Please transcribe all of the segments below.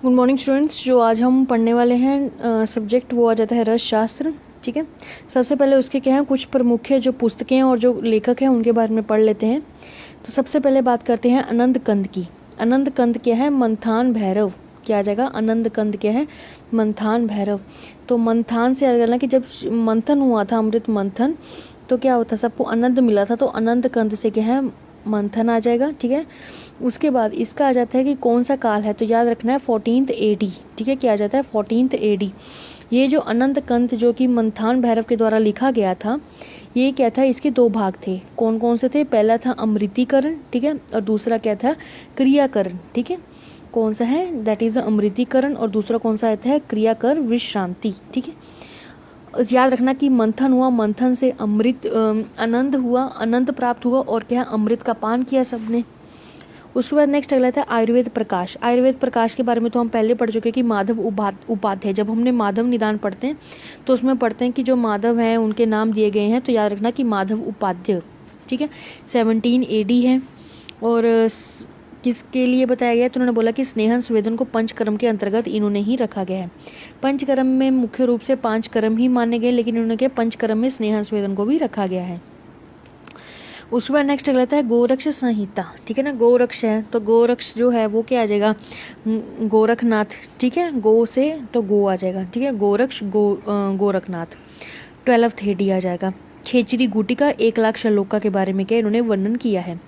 Good morning students. जो आज हम पढ़ने वाले हैं सब्जेक्ट वो आ जाता है रस शास्त्र। ठीक है, सबसे पहले उसके क्या हैं कुछ प्रमुख जो पुस्तकें हैं और जो लेखक हैं उनके बारे में पढ़ लेते हैं। तो सबसे पहले बात करते हैं आनंद कंद की। आनंद कंद क्या है? मंथान भैरव। क्या आ जाएगा? आनंद कंद क्या है? मंथान भैरव। तो मंथान से अगर ना कि जब मंथन हुआ था, अमृत मंथन, तो क्या होता, सबको आनंद मिला था, तो आनंद कंद से क्या है? मंथन आ जाएगा। ठीक है, उसके बाद इसका आ जाता है कि कौन सा काल है, तो याद रखना है 14th AD। ठीक है, क्या आ जाता है? 14th AD। ये जो अनंत कंत जो कि मंथान भैरव के द्वारा लिखा गया था, ये क्या था? इसके दो भाग थे। कौन कौन से थे? पहला था अमृतीकरण, ठीक है, और दूसरा क्या था? क्रियाकरण। ठीक है, कौन सा है? दैट इज अमृतीकरण, और दूसरा कौन सा आता है? क्रियाकर विश्रांति। ठीक है, याद रखना कि मंथन हुआ, मंथन से अमृत आनंद हुआ, आनंद प्राप्त हुआ, और क्या है? अमृत का पान किया सबने। उसके बाद नेक्स्ट अगला था आयुर्वेद प्रकाश। आयुर्वेद प्रकाश के बारे में तो हम पहले पढ़ चुके हैं कि माधव उपाध्याय। जब हमने माधव निदान पढ़ते हैं तो उसमें पढ़ते हैं कि जो माधव हैं उनके नाम दिए गए हैं, तो याद रखना कि माधव उपाध्याय। ठीक है, 17 AD है। और किसके लिए बताया गया? तो उन्होंने बोला कि स्नेहन सुवेदन को पंचकर्म के अंतर्गत इन्होंने ही रखा गया है। पंचकर्म में मुख्य रूप से 5 कर्म ही माने गए, लेकिन उन्होंने क्या पंचकर्म में स्नेहन सुवेदन को भी रखा गया है। उसके बाद नेक्स्ट अगला है गोरक्ष संहिता। ठीक है ना, गोरक्ष है तो गोरक्ष जो है वो क्या आ जाएगा? गोरखनाथ। ठीक है, गो से तो गो आ जाएगा। ठीक है, गोरक्ष गोरखनाथ। 12th AD आ जाएगा। खेचरी गुटिका 1 लाख श्लोका के बारे में क्या इन्होंने वर्णन किया है।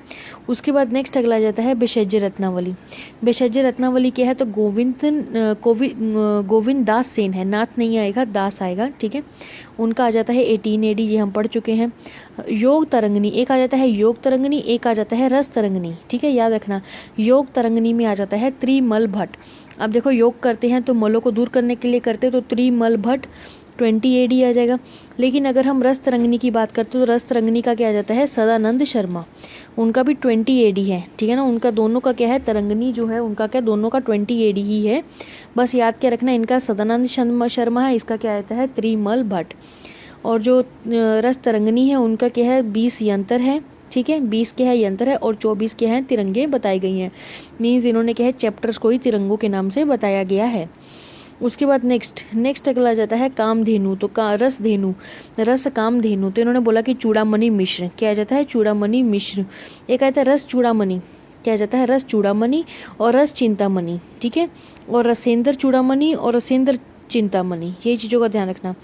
उसके बाद नेक्स्ट अगला आ जाता है भेषज रत्नावली। भेषज रत्नावली क्या है? तो गोविंद दास सेन है, नाथ नहीं आएगा, दास आएगा। ठीक है, उनका आ जाता है 18 AD, ये हम पढ़ चुके हैं। योग तरंगनी एक आ जाता है, योग तरंगनी एक आ जाता है, रस तरंगनी। ठीक है, याद रखना योग तरंगनी में आ जाता है त्रिमल भट्ट। अब देखो योग करते हैं तो मलों को दूर करने के लिए करते हैं, तो त्रिमल भट्ट 20 AD आ जाएगा। लेकिन अगर हम रस तरंगनी की बात करते हैं तो रस तरंगनी का क्या आ जाता है? सदानंद शर्मा, उनका भी 20 AD है। ठीक है ना, उनका दोनों का क्या है? तरंगनी जो है उनका क्या दोनों का 20 AD ही है। बस याद क्या रखना, इनका सदानंद शर्मा है, इसका क्या आता है? त्रिमल भट्ट। और जो रस तरंगनी है उनका क्या है? 20 यंत्र है। ठीक है, 20 के है यंत्र है और 24 के हैं तिरंगे बताई गई हैं। मीन्स इन्होंने क्या है? चैप्टर्स को ही तिरंगों के नाम से बताया गया है। उसके बाद नेक्स्ट अगला जाता है कामधेनु। तो रस धेनु, रस कामधेनु, तो इन्होंने बोला कि चूड़ामणि मिश्र। क्या आ जाता है? चूड़ामणि मिश्र। एक आता है रस चूड़ामणि, क्या जाता है? रस चूड़ामणि और रस चिंतामणि। ठीक है, और रसेंद्र चूड़ामणि और रसेंद्र चिंतामणि, ये चीज़ों का ध्यान रखना।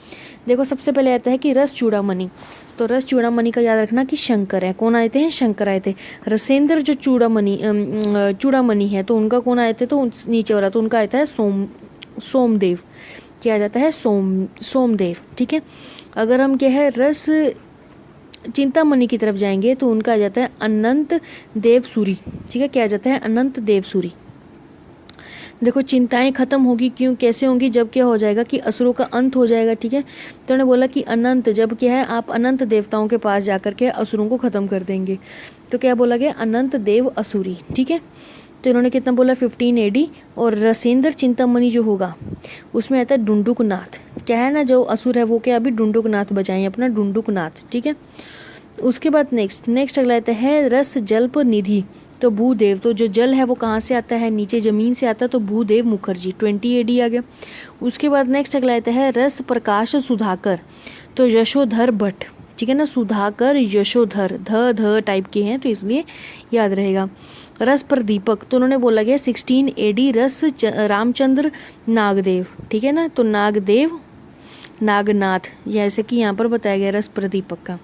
देखो सबसे पहले आता है कि रस चूड़ामणि। तो रस चूड़ामणि का याद रखना कि शंकर है। कौन आए थे? हैं शंकर आए थे। रसेंद्र जो चूड़ामणि है तो उनका कौन आए थे? तो नीचे वाला, तो उनका आता है सोमदेव। क्या आ जाता है? सोमदेव। ठीक है, अगर हम क्या है रस चिंतामणि की तरफ जाएंगे तो उनका आ जाता है अनंत देव सूरी। ठीक है, क्या आ जाता है? अनंत देव सूरी। देखो चिंताएं खत्म होगी, क्यों कैसे होंगी? जब क्या हो जाएगा कि असुरों का अंत हो जाएगा। ठीक है, तो उन्होंने बोला कि अनंत, जब क्या है आप अनंत देवताओं के पास जाकर के असुरों को खत्म कर देंगे, तो क्या बोला गया? अनंत देव असुरी। ठीक है, तो इन्होंने कितना बोला? 15 AD। और रसेंद्र चिंतामणि जो होगा उसमें आता है डुंडुकनाथ। क्या है ना, जो असुर है वो क्या अभी डुंडुकनाथ बचाएं अपना, डुंडुकनाथ। ठीक है, उसके बाद नेक्स्ट अगला आता है रस जल्प निधि। तो भूदेव, तो जो जल है वो कहाँ से आता है? नीचे जमीन से आता है, तो भूदेव मुखर्जी 20 AD आ गया। उसके बाद नेक्स्ट अगला आता है रस प्रकाश सुधाकर। तो यशोधर भट्ट। ठीक है ना, सुधाकर यशोधर, ध टाइप के हैं तो इसलिए याद रहेगा। रस प्रदीपक, तो उन्होंने बोला गया 16 AD, रस रामचंद्र नागदेव। ठीक है ना, तो नागदेव नागनाथ, जैसे कि यहाँ पर बताया गया रस प्रदीपक का।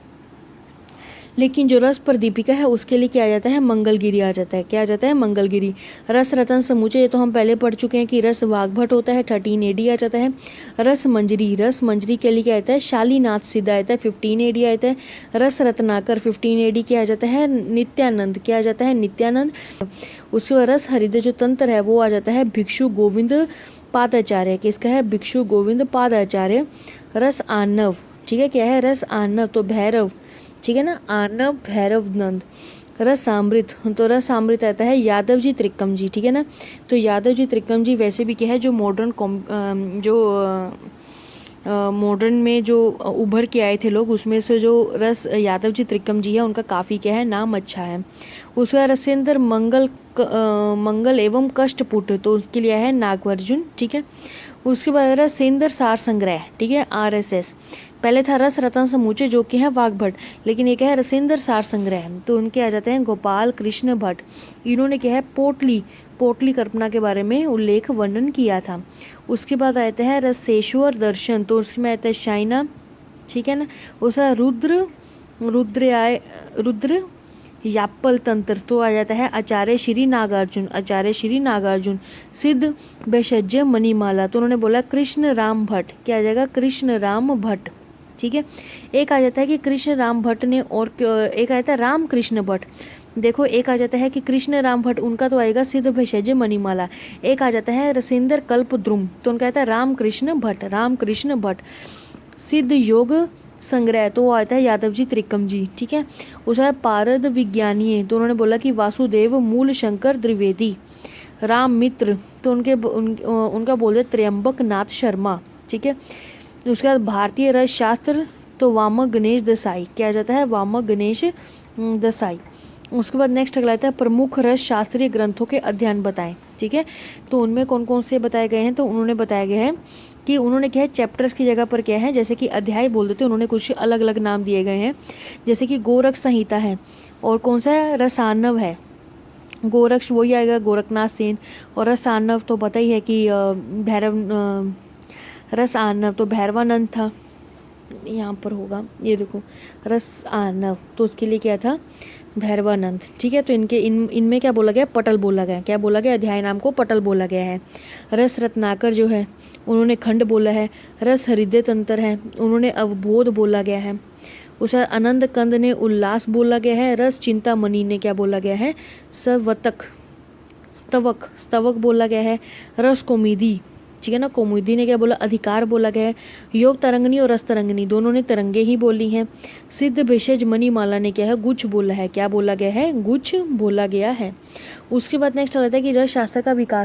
लेकिन जो रस प्रदीपिका है उसके लिए क्या आ जाता है? मंगलगिरी आ जाता है। क्या आ जाता है? मंगलगिरी। रस रतन समूचे, ये तो हम पहले पढ़ चुके हैं कि रस वाग्भट होता है, 13 AD आ जाता है। रस मंजरी, रस मंजरी के लिए क्या आता है? शालीनाथ सिद्ध आता है, 15 AD आता है। रस रत्नाकर 15 AD क्या आ जाता है? नित्यानंद। क्या आ जाता है? नित्यानंद। उसके बाद रस हृदय जो तंत्र है वो आ जाता है भिक्षु गोविंद पादाचार्य। किसका है? भिक्षु गोविंद पादाचार्य। रस आनव, ठीक है, क्या है? रस आनव, तो भैरव। ठीक है ना, आनव भैरव नंद। रसामृत, तो रसामृत आता है यादव जी त्रिकम जी। ठीक है ना, तो यादव जी त्रिकम जी वैसे भी क्या है जो मॉडर्न में जो उभर के आए थे लोग, उसमें से जो रस यादव जी त्रिकम जी है उनका काफ़ी क्या है नाम अच्छा है। उसके बाद रसेंद्र मंगल एवं कष्टपुट, तो उसके लिए है नागार्जुन, ठीक है। उसके बाद रसेंद्र सार संग्रह, ठीक है, RSS। पहले था रस रतन समूचे जो कि है वाग्भट, लेकिन ये क्या है रसेंद्र सार संग्रह, तो उनके आ जाते हैं गोपाल कृष्ण भट्ट। इन्होंने क्या है पोटली कल्पना के बारे में उल्लेख वर्णन किया था। उसके बाद आते हैं रसेश्वर दर्शन, तो उसमें आता है शाइना, ठीक है ना। उसका रुद्र याप्पल तंत्र, तो आ जाता है आचार्य श्री नागार्जुन। सिद्ध भेषज मणिमाला, तो उन्होंने बोला कृष्ण राम भट्ट, क्या आ जाएगा कृष्ण राम भट्ट, ठीक है। एक आ जाता है कि कृष्ण राम भट्ट ने, और एक आ जाता है राम कृष्ण भट्ट। देखो एक आ जाता है कि कृष्ण राम भट्ट, उनका तो आएगा सिद्ध भेषज मणिमाला। एक आ जाता है रसेंद्र कल्पद्रुम, तो उनका आता है राम कृष्ण भट्ट। सिद्ध योग संग्रह, तो वो आता है यादव जी त्रिकम जी, ठीक है। उसका है पारद विज्ञानीय, तो उन्होंने बोला कि वासुदेव मूल शंकर द्विवेदी। राम मित्र, तो उनका बोलते त्र्यंबक नाथ शर्मा, ठीक है। उसके बाद भारतीय रस शास्त्र, तो वामक गणेश देसाई, क्या आ जाता है वामक गणेश देसाई। उसके बाद नेक्स्ट अगला आता है प्रमुख रस शास्त्रीय ग्रंथों के अध्ययन बताएं, ठीक है। तो उनमें कौन कौन से बताए गए हैं, तो उन्होंने बताया गया है कि उन्होंने क्या है चैप्टर्स की जगह पर क्या है, जैसे कि अध्याय बोल देते, उन्होंने कुछ अलग अलग नाम दिए गए हैं, जैसे कि गोरख संहिता है, और कौन सा है रसानव है। गोरक्ष वही आएगा गोरखनाथ सेन, और रसानव तो पता ही है कि रस आर्नव तो भैरवानंद था, यहाँ पर होगा ये देखो रस आर्नव, तो उसके लिए क्या था भैरवानंद, ठीक है। तो इनमें क्या बोला गया पटल बोला गया, क्या बोला गया अध्याय नाम को पटल बोला गया है। रस रत्नाकर जो है उन्होंने खंड बोला है। रस हृदय तंत्र है, उन्होंने अवबोध बोला गया है। उस आनंद कंद ने उल्लास बोला गया है। रस चिंतामणि ने क्या बोला गया है स्तवक बोला गया है। रस कौमुदी, ठीक है ना, कौमुदी ने क्या बोला अधिकार बोला गया है। योग तरंगनी और रस तरंगनी दोनों ने तरंगे ही बोली हैं। सिद्ध भेषज मणिमाला ने क्या है गुच्छ बोला है, क्या बोला गया है गुच्छ बोला गया है। उसके बाद नेक्स्ट आता है कि रस शास्त्र का विकास